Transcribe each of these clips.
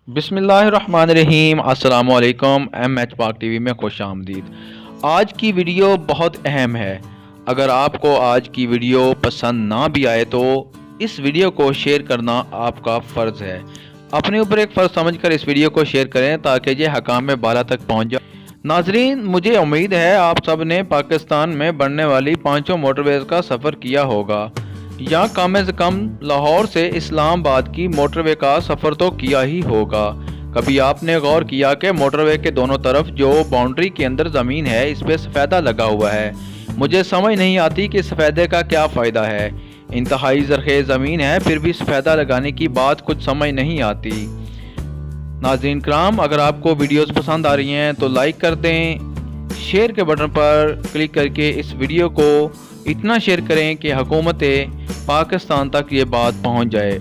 बिस्मिल्लाहिर्रहमानिर्रहीम। अस्सलाम वालेकुम। एम एच पाक टीवी में खुश आमदीद। आज की वीडियो बहुत अहम है। अगर आपको आज की वीडियो पसंद ना भी आए तो इस वीडियो को शेयर करना आपका फ़र्ज़ है। अपने ऊपर एक फ़र्ज़ समझकर इस वीडियो को शेयर करें ताकि ये हकाम बाला तक पहुँच जाए। नाजरीन, मुझे उम्मीद है आप सब ने पाकिस्तान में बनने वाली पाँचों मोटरवेज़ का सफ़र किया होगा या कम से कम लाहौर से इस्लामाबाद की मोटरवे का सफ़र तो किया ही होगा। कभी आपने गौर किया कि मोटरवे के दोनों तरफ जो बाउंड्री के अंदर ज़मीन है इस पर सफ़ेदा लगा हुआ है। मुझे समझ नहीं आती कि सफ़ेदे का क्या फ़ायदा है। इंतहाई ज़रख़ेज़ ज़मीन है फिर भी सफ़ेदा लगाने की बात कुछ समझ नहीं आती। नाज़रीन कराम, अगर आपको वीडियोस पसंद आ रही हैं तो लाइक कर दें, शेयर के बटन पर क्लिक करके इस वीडियो को इतना शेयर करें कि हुकूमत पाकिस्तान तक ये बात पहुंच जाए।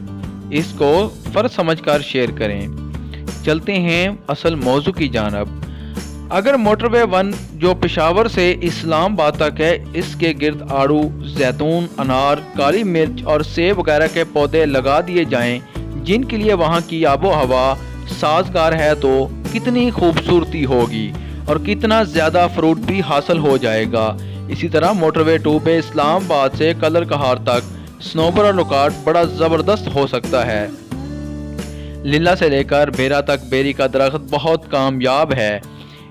इसको फ़र्ज समझकर शेयर करें। चलते हैं असल मौजू की जानब। अगर मोटरवे 1 जो पेशावर से इस्लामाबाद तक है, इसके गिर्द आड़ू, जैतून, अनार, काली मिर्च और सेब वगैरह के पौधे लगा दिए जाएं, जिनके लिए वहाँ की आबो हवा साजगार है, तो कितनी खूबसूरती होगी और कितना ज़्यादा फ्रूट भी हासिल हो जाएगा। इसी तरह मोटरवे 2 पे इस्लामाबाद से कलर कहार तक स्नोबर और लुकाट बड़ा ज़बरदस्त हो सकता है। लिल्ला से लेकर भेरा तक बेरी का दरख्त बहुत कामयाब है।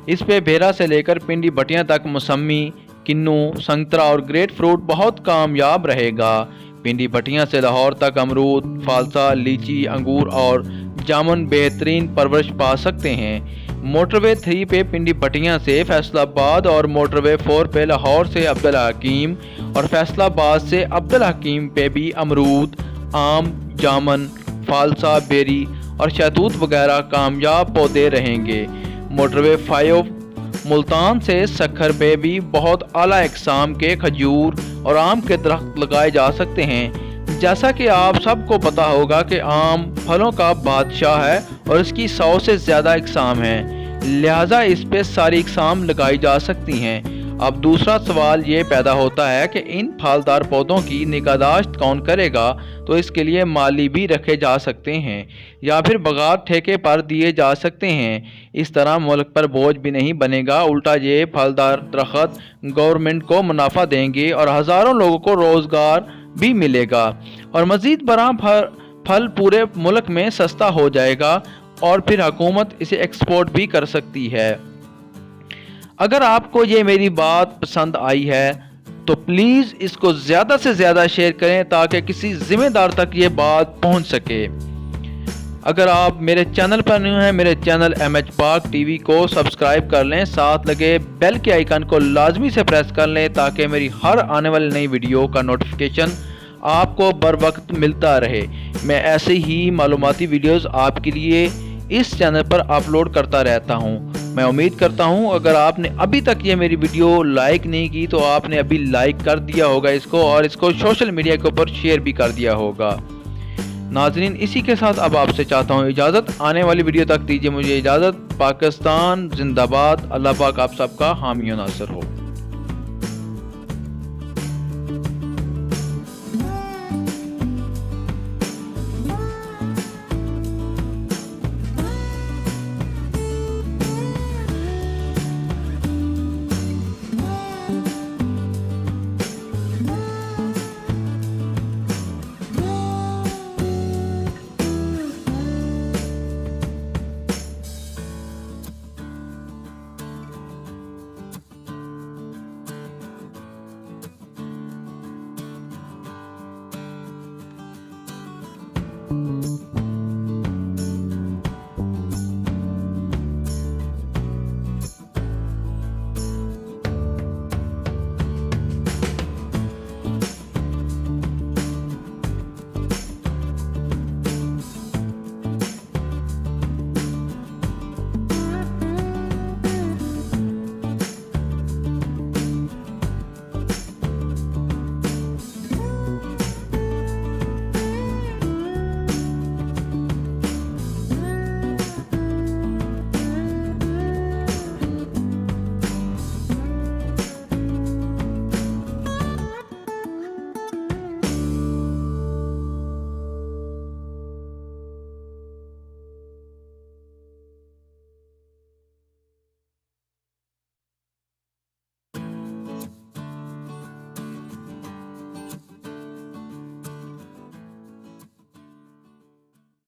इस पे भेरा से लेकर पिंडी भटियाँ तक मौसमी, किन्नू, संतरा और ग्रेट फ्रूट बहुत कामयाब रहेगा। पिंडी भटियाँ से लाहौर तक अमरूद, फालसा, लीची, अंगूर और जामुन बेहतरीन परवरिश पा सकते हैं। मोटरवे 3 पे पिंडी भटियाँ से फैसलाबाद और मोटरवे 4 पे लाहौर से अब्दुल हकीम और फैसलाबाद से अब्दुल हकीम पे भी अमरूद, आम, जामुन, फालसा, बेरी और शहतूत वगैरह कामयाब पौधे रहेंगे। मोटरवे 5 मुल्तान से सखर पे भी बहुत आला इकसाम के खजूर और आम के दरख्त लगाए जा सकते हैं। जैसा कि आप सबको पता होगा कि आम फलों का बादशाह है और इसकी 100 से ज़्यादा इकसाम हैं, लिहाजा इस पे सारी इकसाम लगाई जा सकती हैं। अब दूसरा सवाल ये पैदा होता है कि इन फलदार पौधों की निगहदाश्त कौन करेगा, तो इसके लिए माली भी रखे जा सकते हैं या फिर बगार ठेके पर दिए जा सकते हैं। इस तरह मुल्क पर बोझ भी नहीं बनेगा, उल्टा ये फलदार दरख्त गवर्नमेंट को मुनाफा देंगे और हज़ारों लोगों को रोज़गार भी मिलेगा और मज़ीद बड़ा फल पूरे मुल्क में सस्ता हो जाएगा और फिर हुकूमत इसे एक्सपोर्ट भी कर सकती है। अगर आपको ये मेरी बात पसंद आई है तो प्लीज़ इसको ज़्यादा से ज़्यादा शेयर करें ताकि किसी ज़िम्मेदार तक ये बात पहुंच सके। अगर आप मेरे चैनल पर न्यू हैं, मेरे चैनल MH पाक टीवी को सब्सक्राइब कर लें, साथ लगे बेल के आइकन को लाजमी से प्रेस कर लें ताकि मेरी हर आने वाली नई वीडियो का नोटिफिकेशन आपको बर वक्त मिलता रहे। मैं ऐसे ही मालूमाती वीडियोस आपके लिए इस चैनल पर अपलोड करता रहता हूं। मैं उम्मीद करता हूं अगर आपने अभी तक ये मेरी वीडियो लाइक नहीं की तो आपने अभी लाइक कर दिया होगा इसको और इसको सोशल मीडिया के ऊपर शेयर भी कर दिया होगा। नाजरीन, इसी के साथ अब आपसे चाहता हूँ इजाज़त। आने वाली वीडियो तक दीजिए मुझे इजाज़त। पाकिस्तान जिंदाबाद। अल्लाह पाक आप सबका हामी और नासिर हो।